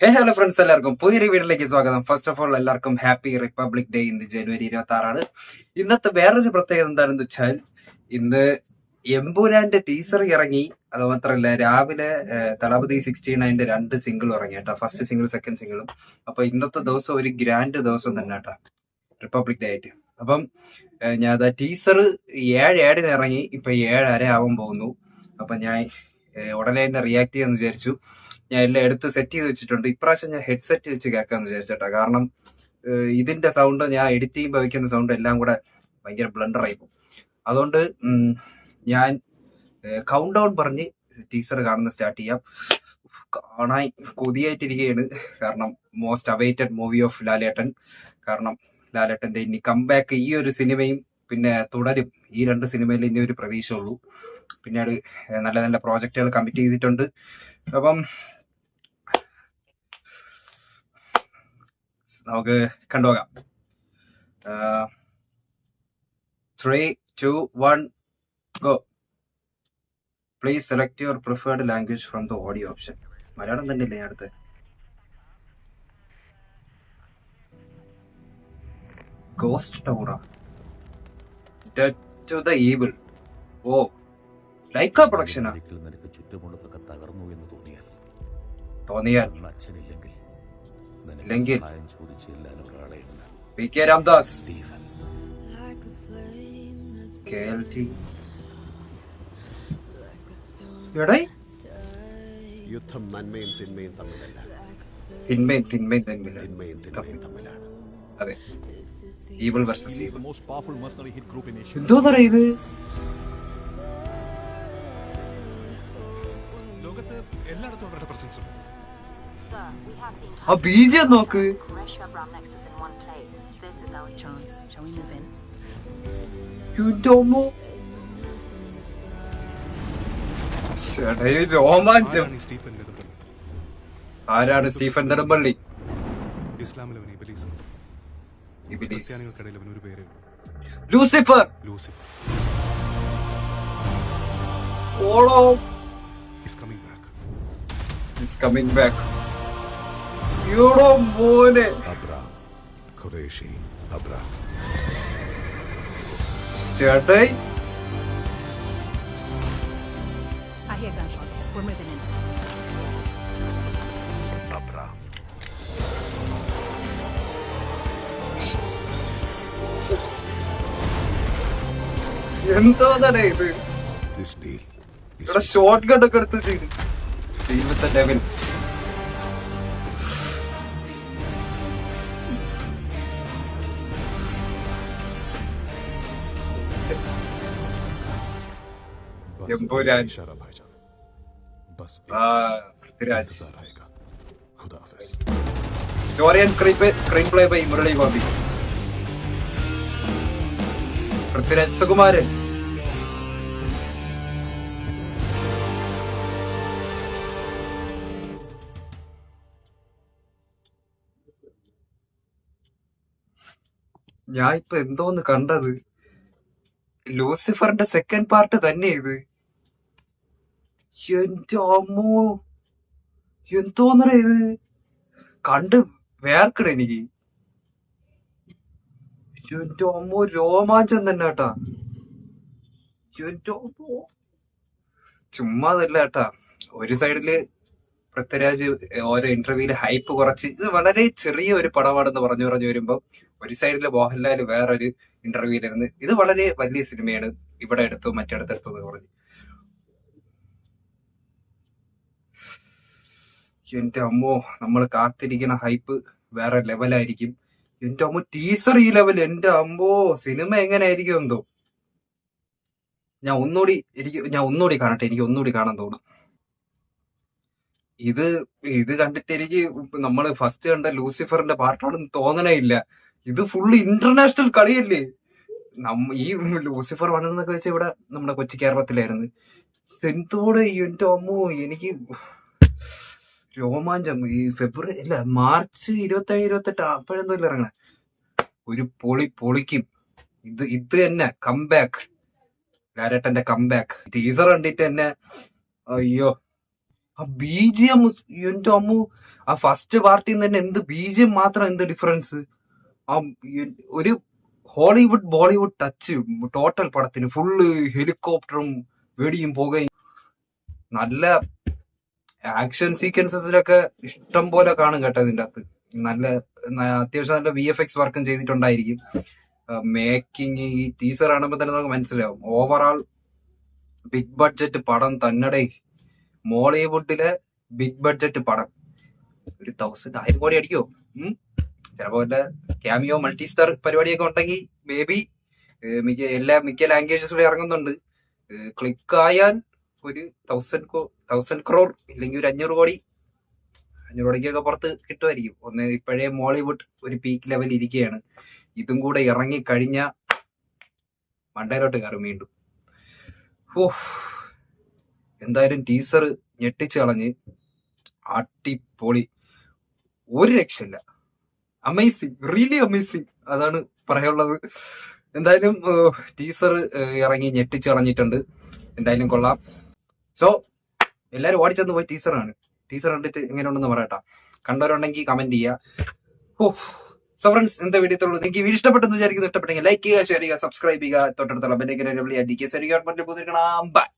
Hello friends, എല്ലാവർക്കും പുതിയൊരു വീഡിയോയിലേക്ക് സ്വാഗതം. ഫസ്റ്റ് ഓഫ് ഓൾ എല്ലാവർക്കും ഹാപ്പി റിപ്പബ്ലിക് ഡേ. ഇന്ന് ജനുവരി 26 ഇന്നത്തെ വേറൊരു പ്രത്യേകത എന്താണെന്ന് വെച്ചാൽ ഇന്ന് എമ്പുരാന്റെ ടീസർ ഇറങ്ങി. അത് മാത്രമല്ല, രാവിലെ തളപതി 69 രണ്ട് സിംഗിളും ഇറങ്ങി കേട്ടോ. ഫസ്റ്റ് സിംഗിൾ, സെക്കൻഡ് സിംഗിളും. അപ്പൊ ഇന്നത്തെ ദിവസം ഒരു ഗ്രാൻഡ് ദിവസം തന്നെ കേട്ടോ, റിപ്പബ്ലിക് ഡേ ആയിട്ട്. അപ്പം ഞാൻ ടീസർ 7 ഇറങ്ങി, ഇപ്പൊ 7:30 ആവാൻ പോകുന്നു. അപ്പൊ ഞാൻ ഉടനെ തന്നെ റിയാക്ട് ചെയ്യാന്ന് വിചാരിച്ചു. ഞാൻ എല്ലാം എടുത്ത് സെറ്റ് ചെയ്ത് വെച്ചിട്ടുണ്ട്. ഇപ്രാവശ്യം ഞാൻ ഹെഡ്സെറ്റ് വെച്ച് കേൾക്കാന്ന് വിചാരിച്ചേട്ടാ. കാരണം ഇതിന്റെ സൗണ്ട്, ഞാൻ എഡിറ്റ് ചെയ്യുമ്പോൾ വയ്ക്കുന്ന സൗണ്ട് എല്ലാം കൂടെ ഭയങ്കര ബ്ലണ്ടർ ആയി പോകും. അതുകൊണ്ട് ഞാൻ കൗണ്ട് ഡൗൺ പറഞ്ഞ് ടീസർ കാണുന്ന സ്റ്റാർട്ട് ചെയ്യാം. കാണാൻ കൊതിയായിട്ടിരിക്കുകയാണ്. കാരണം മോസ്റ്റ് അവൈറ്റഡ് മൂവി ഓഫ് ലാലേട്ടൻ. കാരണം ലാലേട്ടന്റെ ഇനി കംബാക്ക്, ഈ ഒരു സിനിമയും പിന്നെ തുടരും. ഈ രണ്ട് സിനിമയിൽ ഇനി ഒരു പ്രതീക്ഷ ഉള്ളൂ. പിന്നീട് നല്ല നല്ല പ്രോജക്റ്റുകൾ കമ്മിറ്റ് ചെയ്തിട്ടുണ്ട്. അപ്പം നമുക്ക് കണ്ടുപോകാം. 3, 2, 1 go. Please select your preferred language from the audio option. മലയാളം തന്നെയല്ലേ അടുത്ത്? ഗോസ്റ്റ് ടൗണാ? Dead to the evil. ഓ, ലൈക്ക പ്രൊഡക്ഷനാ? നിനക്ക് ചുറ്റുമുള്ളതൊക്കെ തകർന്നു എന്ന് തോന്നിയാൽ ഇല്ലെങ്കിൽ ചോദിച്ചു ചെല്ലാൻ ഒരാളെ പി കെ രാംദാസ്, യുദ്ധം നന്മയും തിന്മയും തമ്മിലല്ല, തിന്മയും തമ്മിലാണ്. അതെ, ഈവിൾ വേഴ്സസ് ഈവിൾ. എന്തോന്നറിയ ഇത്? ലോകത്ത് എല്ലായിടത്തും അവരുടെ പ്രസൻസ് ഉണ്ട്. ആ ബീജം നോക്ക്. രോമാഞ്ചം. ആരാണ് സ്റ്റീഫൻ നെടുമ്പള്ളി? ഇസ്ലാമിലെ ലൂസിഫർ. ഓളോ is coming back. യോടോ മോനെ. Abram Qureshi Abram. ചേട്ടേ, I hear gunshots. We're moving in. Abram. എന്തോന്നടേ ഇത്? This deal ഇവിടെ ഷോർട്ട് ഗൺ ഒക്കെ എടുത്ത് ചെയ്തു. ദൈവത്തെ devil. Empuraan. Prithviraj. Story and screenplay by Murali Gopi. Prithviraj Sukumaran. ഞാൻ ഇപ്പൊ എന്തോന്ന് കണ്ടത്? ലൂസിഫറിന്റെ സെക്കൻഡ് പാർട്ട് തന്നെ ഇത്. എന്റെ അമ്മോ, എന്തോന്നറ ഇത്? കണ്ട് വേർക്കട എനിക്ക്. എന്റെ അമ്മോ, രോമാഞ്ചം തന്നെ കേട്ടാ. എന്റെ അമ്മോ, ചുമ്മാതല്ല കേട്ടാ. ഒരു സൈഡില് പൃഥ്വിരാജ് ഓരോ ഇന്റർവ്യൂല് ഹൈപ്പ് കുറച്ച്, ഇത് വളരെ ചെറിയ ഒരു പടമാണെന്ന് പറഞ്ഞു വരുമ്പോ ഒരു സൈഡില് മോഹൻലാൽ വേറൊരു ഇന്റർവ്യൂലിരുന്ന് ഇത് വളരെ വലിയ സിനിമയാണ്, ഇവിടെ എടുത്തു മറ്റിടത്തെടുത്തു എന്ന് പറഞ്ഞു. എന്റെ അമ്മോ, നമ്മൾ കാത്തിരിക്കുന്ന ഹൈപ്പ് വേറെ ലെവലായിരിക്കും. എന്റെ അമ്മോ, ടീസർ ഈ ലെവൽ. എന്റെ അമ്മോ, സിനിമ എങ്ങനെ ആയിരിക്കും എന്തോ. ഞാൻ ഒന്നുകൂടി കാണട്ടെ, എനിക്ക് ഒന്നുകൂടി കാണാൻ തോന്നും. ഇത് കണ്ടിട്ട് എനിക്ക് നമ്മള് ഫസ്റ്റ് കണ്ട ലൂസിഫറിന്റെ പാർട്ടാണെന്ന് തോന്നണേ ഇല്ല. ഇത് ഫുള്ള് ഇന്റർനാഷണൽ കളിയല്ലേ. ഈ ലൂസിഫർ വന്നെന്നൊക്കെ വെച്ചാൽ ഇവിടെ നമ്മുടെ കൊച്ചി കേരളത്തിലായിരുന്നു. എന്തോടെ എന്റെ അമ്മോ, എനിക്ക് രോമാഞ്ചം. ഈ ഫെബ്രുവരി ഇല്ല, മാർച്ച് 27, 28 അപ്പോഴെന്തോ ഇല്ല ഇറങ്ങണേ. ഒരു പൊളിക്കും. ഇത് തന്നെ കംബാക്ക്, ലാലേട്ടന്റെ കംബാക്ക്. ടീസർ കണ്ടിട്ട് തന്നെ അയ്യോ, ആ BGM, എന്റെ അമ്മു, ആ ഫസ്റ്റ് പാർട്ടിയിൽ നിന്ന് തന്നെ എന്ത് BGM മാത്രം എന്ത് ഡിഫറൻസ്. ആ ഒരു ഹോളിവുഡ് ബോളിവുഡ് ടച്ച് ടോട്ടൽ പടത്തിന്. ഫുള്ള് ഹെലികോപ്റ്ററും വെടിയും പോകുകയും നല്ല ആക്ഷൻ സീക്വൻസസിലൊക്കെ ഇഷ്ടം പോലെ കാണും കേട്ടോ ഇതിന്റെ അകത്ത്. അത്യാവശ്യം നല്ല VFX വർക്കും ചെയ്തിട്ടുണ്ടായിരിക്കും. മേക്കിംഗ് ഈ ടീസർ കാണുമ്പോൾ തന്നെ നമുക്ക് മനസ്സിലാവും. ഓവറാൾ ബിഗ് ബഡ്ജറ്റ് പടം തന്നടേ. മോളിവുഡിലെ ബിഗ് ബഡ്ജറ്റ് പടം. ഒരു 1000 കോടി അടിക്കോ? ചിലപ്പോ വല്ല ക്യാമിയോ മൾട്ടിസ്റ്റാർ പരിപാടിയൊക്കെ ഉണ്ടെങ്കിൽ മേ ബി മിക്ക ലാംഗ്വേജസിലും ഇറങ്ങുന്നുണ്ട്. ക്ലിക്ക് ആയാൽ ഒരു 1000 ക്രോർ ഇല്ലെങ്കിൽ ഒരു 500 കോടി 500 കോടിക്കൊക്കെ പുറത്ത് കിട്ടുമായിരിക്കും. ഇപ്പോഴേ മോളിവുഡ് ഒരു പീക്ക് ലെവൽ ഇരിക്കുകയാണ്. ഇതും കൂടെ ഇറങ്ങി കഴിഞ്ഞ മണ്ടയിലോട്ട് കയറും വീണ്ടും. എന്തായാലും ടീസർ ഞെട്ടിച്ച് കളഞ്ഞ് അടിപൊളി, ഒരു രക്ഷയില്ല. അമേസിങ്, റിയലി അമേസിങ്, അതാണ് പറയാനുള്ളത്. എന്തായാലും ടീസർ ഇറങ്ങി ഞെട്ടിച്ച് കളഞ്ഞിട്ടുണ്ട്. എന്തായാലും കൊള്ളാം. സോ എല്ലാരും ഓടിച്ചെന്ന് പോയി ടീസർ കണ്ടിട്ട് എങ്ങനെയുണ്ടെന്ന് പറയട്ടാ. കണ്ടവരുണ്ടെങ്കിൽ കമന്റ് ചെയ്യുക. സോ ഫ്രണ്ട്സ്, എന്താ വീഡിയോത്തുള്ളൂ. നിങ്ങൾക്ക് വീഡിയോ ഇഷ്ടപ്പെട്ടെന്ന് വിചാരിക്കുന്നു. ഇഷ്ടപ്പെട്ടെങ്കിൽ ലൈക്ക് ചെയ്യുക, ഷെയർ ചെയ്യുക, സബ്സ്ക്രൈബ് ചെയ്യുക, തൊട്ടടുത്തുള്ള ബെല്ലൈക്കൻ എനേബിൾ ചെയ്യുക. DK by.